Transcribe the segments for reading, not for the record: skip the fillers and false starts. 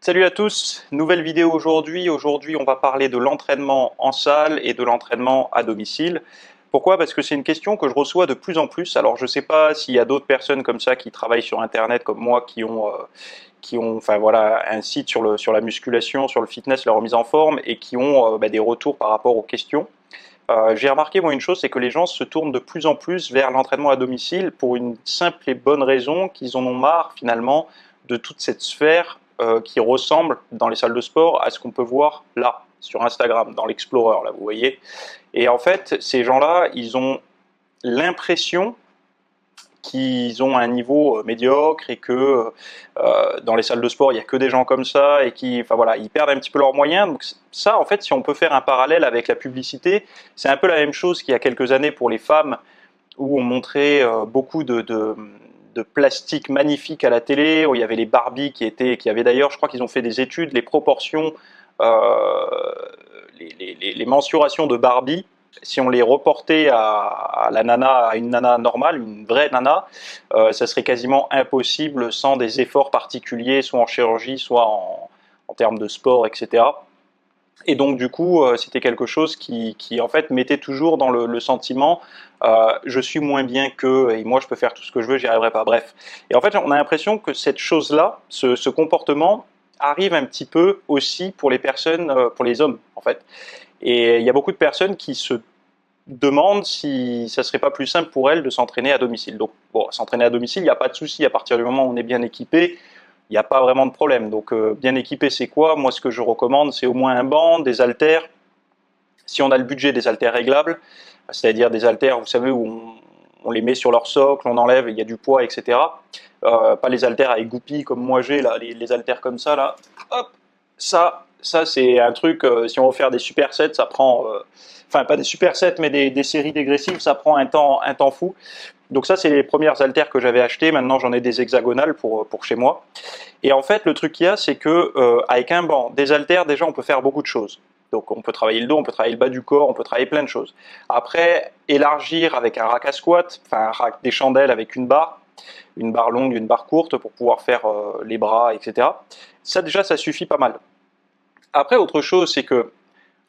Salut à tous, nouvelle vidéo aujourd'hui. Aujourd'hui, on va parler de l'entraînement en salle et de l'entraînement à domicile. Pourquoi? Parce que c'est une question que je reçois de plus en plus. Alors, je ne sais pas s'il y a d'autres personnes comme ça qui travaillent sur Internet comme moi, enfin voilà, un site sur la musculation, sur le fitness, la remise en forme, et qui ont des retours par rapport aux questions. J'ai remarqué moi une chose, c'est que les gens se tournent de plus en plus vers l'entraînement à domicile pour une simple et bonne raison qu'ils en ont marre finalement de toute cette sphère qui ressemble dans les salles de sport à ce qu'on peut voir là, sur Instagram, dans l'Explorer, là vous voyez. Et en fait, ces gens-là, ils ont l'impression qu'ils ont un niveau médiocre et que dans les salles de sport, il n'y a que des gens comme ça et enfin voilà, ils perdent un petit peu leurs moyens. Donc ça, en fait, si on peut faire un parallèle avec la publicité, c'est un peu la même chose qu'il y a quelques années pour les femmes où on montrait beaucoup de plastique magnifique à la télé, où il y avait les Barbie qui avaient d'ailleurs, je crois qu'ils ont fait des études, les proportions, euh, les mensurations de Barbie, si on les reportait à la nana, à une nana normale, une vraie nana, ça serait quasiment impossible sans des efforts particuliers, soit en chirurgie, soit en termes de sport, etc. Et donc du coup, c'était quelque chose qui en fait mettait toujours dans le sentiment je suis moins bien qu'eux et moi je peux faire tout ce que je veux, j'y arriverai pas. Bref. Et en fait, on a l'impression que cette chose-là, ce comportement, arrive un petit peu aussi pour les personnes, pour les hommes en fait. Et il y a beaucoup de personnes qui se demandent si ça serait pas plus simple pour elles de s'entraîner à domicile. Donc bon, s'entraîner à domicile, il n'y a pas de souci à partir du moment où on est bien équipé. Il n'y a pas vraiment de problème. Donc bien équipé, c'est quoi? Moi, ce que je recommande, c'est au moins un banc, des haltères. Si on a le budget, des haltères réglables, c'est-à-dire des haltères, vous savez, où on les met sur leur socle, on enlève, il y a du poids, etc. Pas les haltères avec goupilles comme moi j'ai, là, les haltères comme ça, là. Hop, ça c'est un truc, si on veut faire des supersets, ça prend... enfin, pas des supersets, mais des séries dégressives, ça prend un temps fou. Donc ça, c'est les premières haltères que j'avais achetées. Maintenant, j'en ai des hexagonales pour chez moi. Et en fait, le truc qu'il y a, c'est que avec un banc, des haltères, déjà, on peut faire beaucoup de choses. Donc on peut travailler le dos, on peut travailler le bas du corps, on peut travailler plein de choses. Après, élargir avec un rack à squat, enfin un rack des chandelles avec une barre longue, une barre courte pour pouvoir faire les bras, etc. Ça déjà, ça suffit pas mal. Après, autre chose, c'est que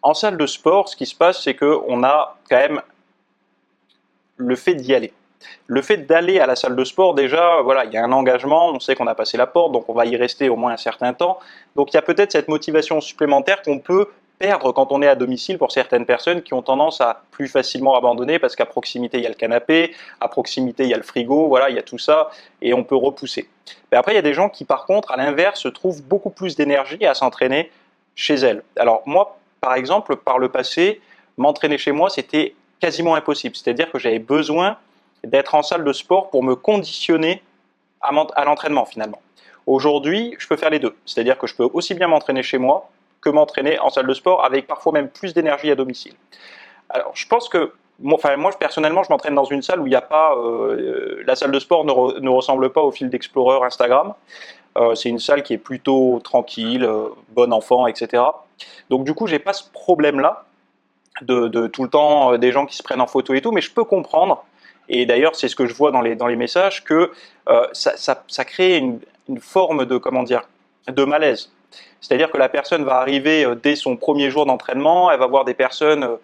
en salle de sport, ce qui se passe, c'est qu'on a quand même le fait d'y aller. Le fait d'aller à la salle de sport, déjà, voilà, il y a un engagement, on sait qu'on a passé la porte, donc on va y rester au moins un certain temps. Donc il y a peut-être cette motivation supplémentaire qu'on peut perdre quand on est à domicile pour certaines personnes qui ont tendance à plus facilement abandonner parce qu'à proximité il y a le canapé, à proximité il y a le frigo, voilà, il y a tout ça et on peut repousser. Mais après il y a des gens qui par contre à l'inverse trouvent beaucoup plus d'énergie à s'entraîner chez elles. Alors moi par exemple par le passé, m'entraîner chez moi c'était quasiment impossible, c'est-à-dire que j'avais besoin d'être en salle de sport pour me conditionner à l'entraînement finalement. Aujourd'hui, je peux faire les deux, c'est-à-dire que je peux aussi bien m'entraîner chez moi que m'entraîner en salle de sport avec parfois même plus d'énergie à domicile. Alors, je pense que moi personnellement, je m'entraîne dans une salle où il n'y a pas la salle de sport ne ressemble pas au fil d'Explorer Instagram. C'est une salle qui est plutôt tranquille, bon enfant, etc. Donc du coup, j'ai pas ce problème-là de tout le temps des gens qui se prennent en photo et tout, mais je peux comprendre. Et d'ailleurs, c'est ce que je vois dans les messages que ça crée une forme de comment dire de malaise. C'est-à-dire que la personne va arriver dès son premier jour d'entraînement, elle va voir des personnes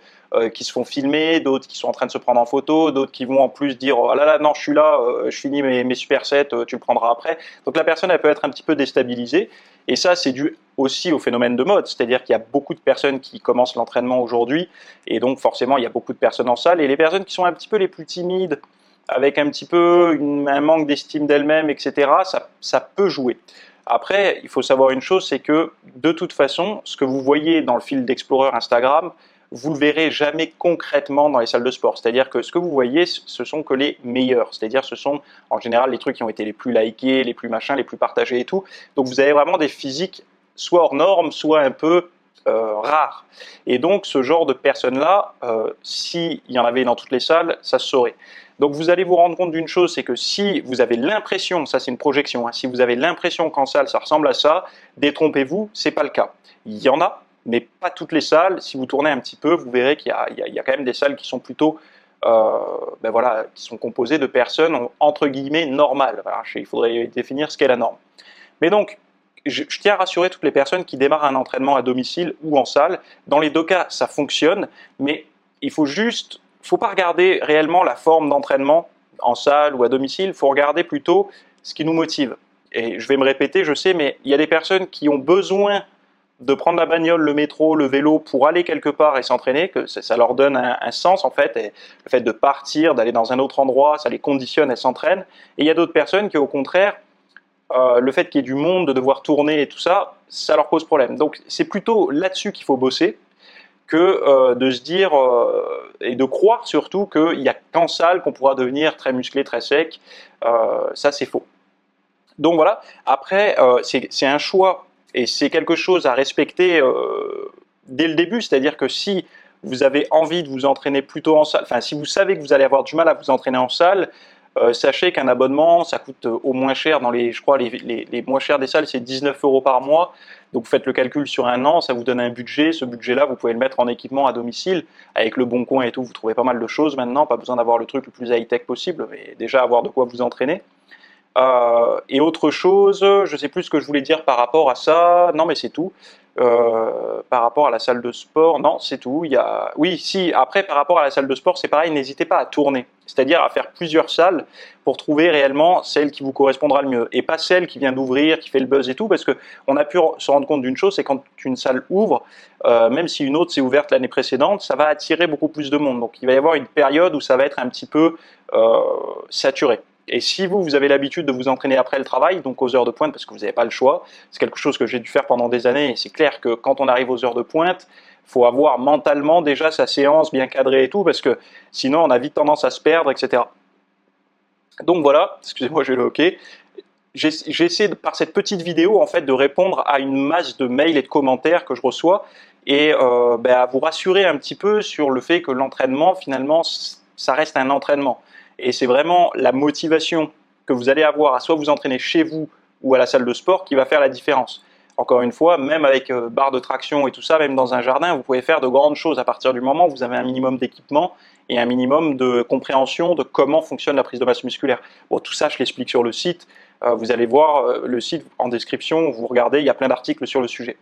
qui se font filmer, d'autres qui sont en train de se prendre en photo, d'autres qui vont en plus dire oh là là non je suis là, je finis mes supersets, tu le prendras après. Donc la personne elle peut être un petit peu déstabilisée et ça c'est dû aussi au phénomène de mode, c'est-à-dire qu'il y a beaucoup de personnes qui commencent l'entraînement aujourd'hui et donc forcément il y a beaucoup de personnes en salle et les personnes qui sont un petit peu les plus timides avec un petit peu un manque d'estime d'elles-mêmes, etc., ça peut jouer. Après, il faut savoir une chose, c'est que de toute façon, ce que vous voyez dans le fil d'Explorer Instagram, vous le verrez jamais concrètement dans les salles de sport. C'est-à-dire que ce que vous voyez, ce sont que les meilleurs. C'est-à-dire ce sont en général les trucs qui ont été les plus likés, les plus machins, les plus partagés et tout. Donc vous avez vraiment des physiques soit hors normes, soit un peu rares. Et donc ce genre de personnes-là, s'il y en avait dans toutes les salles, ça se saurait. Donc vous allez vous rendre compte d'une chose, c'est que si vous avez l'impression, ça c'est une projection, hein, si vous avez l'impression qu'en salle ça ressemble à ça, détrompez-vous, c'est pas le cas. Il y en a, mais pas toutes les salles. Si vous tournez un petit peu, vous verrez qu'il y a quand même des salles qui sont plutôt, voilà, qui sont composées de personnes entre guillemets normales. Voilà, il faudrait définir ce qu'est la norme. Mais donc, je tiens à rassurer toutes les personnes qui démarrent un entraînement à domicile ou en salle. Dans les deux cas, ça fonctionne, mais il faut pas regarder réellement la forme d'entraînement en salle ou à domicile, il faut regarder plutôt ce qui nous motive. Et je vais me répéter, je sais, mais il y a des personnes qui ont besoin de prendre la bagnole, le métro, le vélo pour aller quelque part et s'entraîner, que ça leur donne un sens en fait, et le fait de partir, d'aller dans un autre endroit, ça les conditionne, elles s'entraînent. Et il y a d'autres personnes qui au contraire, le fait qu'il y ait du monde, de devoir tourner et tout ça, ça leur pose problème. Donc c'est plutôt là-dessus qu'il faut bosser que de se dire et de croire surtout qu'il n'y a qu'en salle qu'on pourra devenir très musclé, très sec. Ça c'est faux. Donc voilà, après c'est un choix et c'est quelque chose à respecter dès le début, c'est-à-dire que si vous avez envie de vous entraîner plutôt en salle, enfin si vous savez que vous allez avoir du mal à vous entraîner en salle, sachez qu'un abonnement, ça coûte au moins cher, je crois les moins chers des salles, c'est 19 € par mois. Donc vous faites le calcul sur un an, ça vous donne un budget. Ce budget-là, vous pouvez le mettre en équipement à domicile. Avec le Bon Coin et tout, vous trouvez pas mal de choses maintenant. Pas besoin d'avoir le truc le plus high-tech possible, mais déjà avoir de quoi vous entraîner. Et autre chose, je sais plus ce que je voulais dire par rapport à ça. Non, mais c'est tout. Par rapport à la salle de sport, non, c'est tout. Oui, si. Après, par rapport à la salle de sport, c'est pareil. N'hésitez pas à tourner, c'est-à-dire à faire plusieurs salles pour trouver réellement celle qui vous correspondra le mieux, et pas celle qui vient d'ouvrir, qui fait le buzz et tout, parce que on a pu se rendre compte d'une chose, c'est quand une salle ouvre, même si une autre s'est ouverte l'année précédente, ça va attirer beaucoup plus de monde. Donc, il va y avoir une période où ça va être un petit peu saturé. Et si vous avez l'habitude de vous entraîner après le travail, donc aux heures de pointe, parce que vous n'avez pas le choix, c'est quelque chose que j'ai dû faire pendant des années, et c'est clair que quand on arrive aux heures de pointe, il faut avoir mentalement déjà sa séance bien cadrée et tout, parce que sinon on a vite tendance à se perdre, etc. Donc voilà, excusez-moi, j'ai le hockey. J'ai essayé par cette petite vidéo en fait de répondre à une masse de mails et de commentaires que je reçois, et à vous rassurer un petit peu sur le fait que l'entraînement, finalement, ça reste un entraînement. Et c'est vraiment la motivation que vous allez avoir à soit vous entraîner chez vous ou à la salle de sport qui va faire la différence. Encore une fois, même avec barre de traction et tout ça, même dans un jardin, vous pouvez faire de grandes choses à partir du moment où vous avez un minimum d'équipement et un minimum de compréhension de comment fonctionne la prise de masse musculaire. Bon, tout ça, je l'explique sur le site. Vous allez voir le site en description, vous regardez, il y a plein d'articles sur le sujet.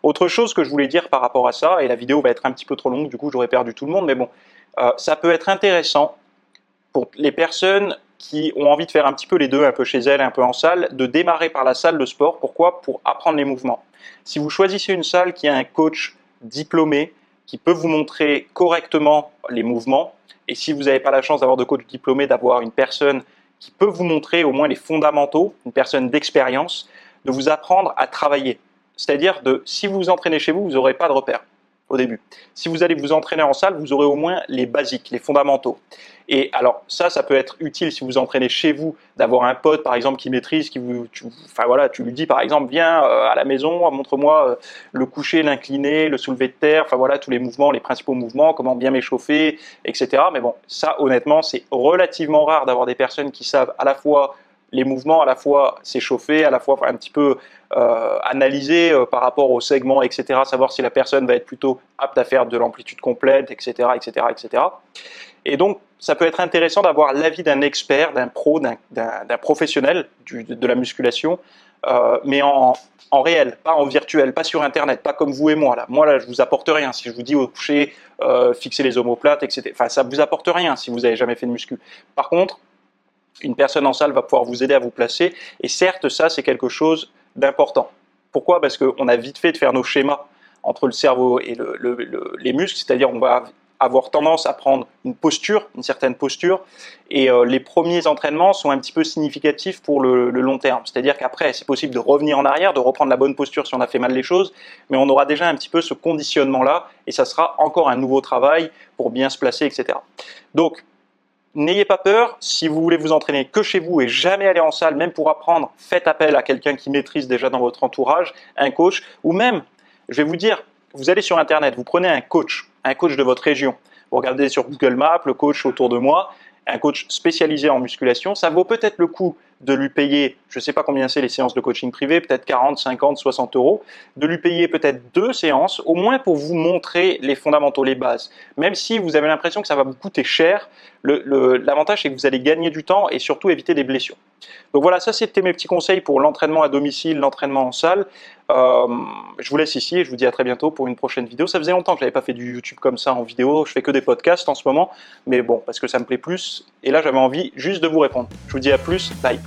Autre chose que je voulais dire par rapport à ça, et la vidéo va être un petit peu trop longue, du coup j'aurais perdu tout le monde, mais bon, ça peut être intéressant pour les personnes qui ont envie de faire un petit peu les deux, un peu chez elles, un peu en salle, de démarrer par la salle de sport. Pourquoi? Pour apprendre les mouvements. Si vous choisissez une salle qui a un coach diplômé, qui peut vous montrer correctement les mouvements, et si vous n'avez pas la chance d'avoir de coach diplômé, d'avoir une personne qui peut vous montrer au moins les fondamentaux, une personne d'expérience, de vous apprendre à travailler. C'est-à-dire, si vous vous entraînez chez vous, vous n'aurez pas de repères au début. Si vous allez vous entraîner en salle, vous aurez au moins les basiques, les fondamentaux. Et alors ça peut être utile si vous entraînez chez vous, d'avoir un pote par exemple qui maîtrise, tu lui dis par exemple, viens à la maison, montre-moi le coucher, l'incliné, le soulevé de terre, enfin voilà tous les mouvements, les principaux mouvements, comment bien m'échauffer, etc. Mais bon, ça honnêtement c'est relativement rare d'avoir des personnes qui savent à la fois les mouvements, à la fois s'échauffer, à la fois un petit peu analyser par rapport aux segments, etc., savoir si la personne va être plutôt apte à faire de l'amplitude complète, etc., etc., etc. Et donc, ça peut être intéressant d'avoir l'avis d'un expert, d'un pro, d'un professionnel de la musculation, mais en réel, pas en virtuel, pas sur Internet, pas comme vous et moi. Moi, là, je vous apporte rien. Si je vous dis au coucher, fixer les omoplates, etc., enfin, ça vous apporte rien si vous n'avez jamais fait de muscu. Par contre, une personne en salle va pouvoir vous aider à vous placer. Et certes, ça, c'est quelque chose d'important. Pourquoi? Parce qu'on a vite fait de faire nos schémas entre le cerveau et les muscles, c'est-à-dire on va avoir tendance à prendre une posture, une certaine posture, et les premiers entraînements sont un petit peu significatifs pour le long terme. C'est-à-dire qu'après, c'est possible de revenir en arrière, de reprendre la bonne posture si on a fait mal les choses, mais on aura déjà un petit peu ce conditionnement-là, et ça sera encore un nouveau travail pour bien se placer, etc. Donc, n'ayez pas peur, si vous voulez vous entraîner que chez vous et jamais aller en salle, même pour apprendre, faites appel à quelqu'un qui maîtrise déjà dans votre entourage, un coach, ou même, je vais vous dire, vous allez sur Internet, vous prenez un coach de votre région. Vous regardez sur Google Maps, le coach autour de moi, un coach spécialisé en musculation, ça vaut peut-être le coup de lui payer, je ne sais pas combien c'est les séances de coaching privé, peut-être 40, 50, 60 euros, de lui payer peut-être 2 séances, au moins pour vous montrer les fondamentaux, les bases. Même si vous avez l'impression que ça va vous coûter cher, l'avantage c'est que vous allez gagner du temps et surtout éviter des blessures. Donc voilà, ça c'était mes petits conseils pour l'entraînement à domicile, l'entraînement en salle. Je vous laisse ici et je vous dis à très bientôt pour une prochaine vidéo. Ça faisait longtemps que je n'avais pas fait du YouTube comme ça en vidéo, je fais que des podcasts en ce moment, mais bon, parce que ça me plaît plus. Et là j'avais envie juste de vous répondre. Je vous dis à plus, bye.